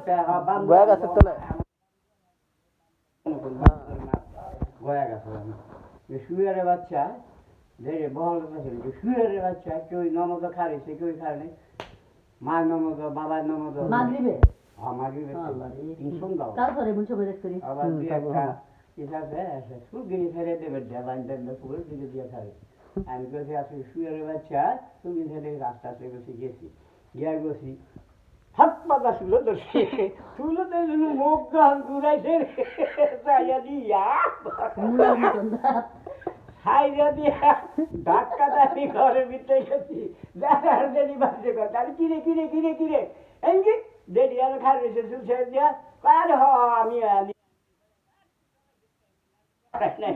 গয়া গাছের তলায় গয়া গাছ শুয়ারে বাচ্চা দেখে বহল শুয়ারে বাচ্চা কেউ নমদ খারিছে কেউ খারে মা নমদ বাবার নমদ মাগরিবে মাগরিবে তিনশো দাও তারপরে মুছে বেরেক করি আবার দুই একটা হিসাবে সুগিরি ফেরে দেবে দেবান দেবে পুরো দিকে দিয়ে খাবে আমি বলছি আসলে শুয়ারে বাচ্চা তুমি ফেলে রাস্তা থেকে গেছি গিয়া গেছি হাত পাতা শুলো তো শুলো তো মুখ গান ঘুরাইছে যাইয়া দিয়া মুলার মতন হাইরা দিয়া ধাক্কা দাবি ঘরের ভিতরে গেছি দেখার দেরি বাজে কথা আমি কিরে কিরে কিরে কিরে এমনি দেরি আর খাই রয়েছে চুল ছেড়ে দিয়া আর হ আমি আমি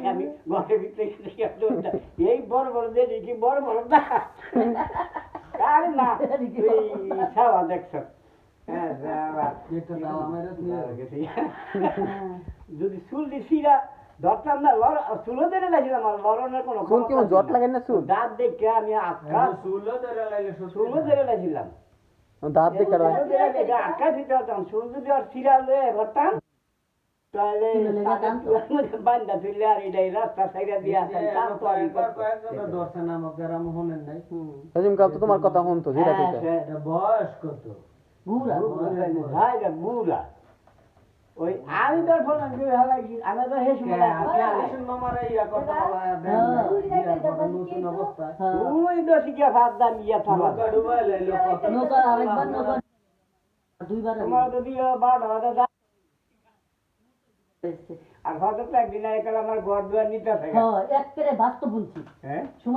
আমি ঘরের ভিতরে এই বড় বড় দেরি কি বড় বড় না কার না তুই ছাওয়া দেখছ যদি চুল দিছিরা ধরতাম না চুলো ধরে লাগছিলাম লড়নের কোনো চুল কেমন জট লাগে না চুল দাঁত দেখে আমি আটকা চুলো ধরে লাগছিলাম দাঁত দেখে আটকা দিতে হতাম চুল যদি আর ছিঁড়া লয়ে ধরতাম তাহলে বান্ধা তুললে আর এটাই রাস্তা সাইডা দিয়া তোমার কথা শুনতো যেটা বয়স কত বুড়া বুড়া ওই আমি তোর ফোন আমি তো হে সময় ওই তো শিখিয়া ভাত দাম ইয়া থামা নৌকা আরেকবার নৌকা দুইবার তোমার তো দিও 12 হাজার আর হয়তো একদিন একাল আমার ঘর দুয়ার নিতে থাকে হ্যাঁ এক করে বাস্তব বলছি হ্যাঁ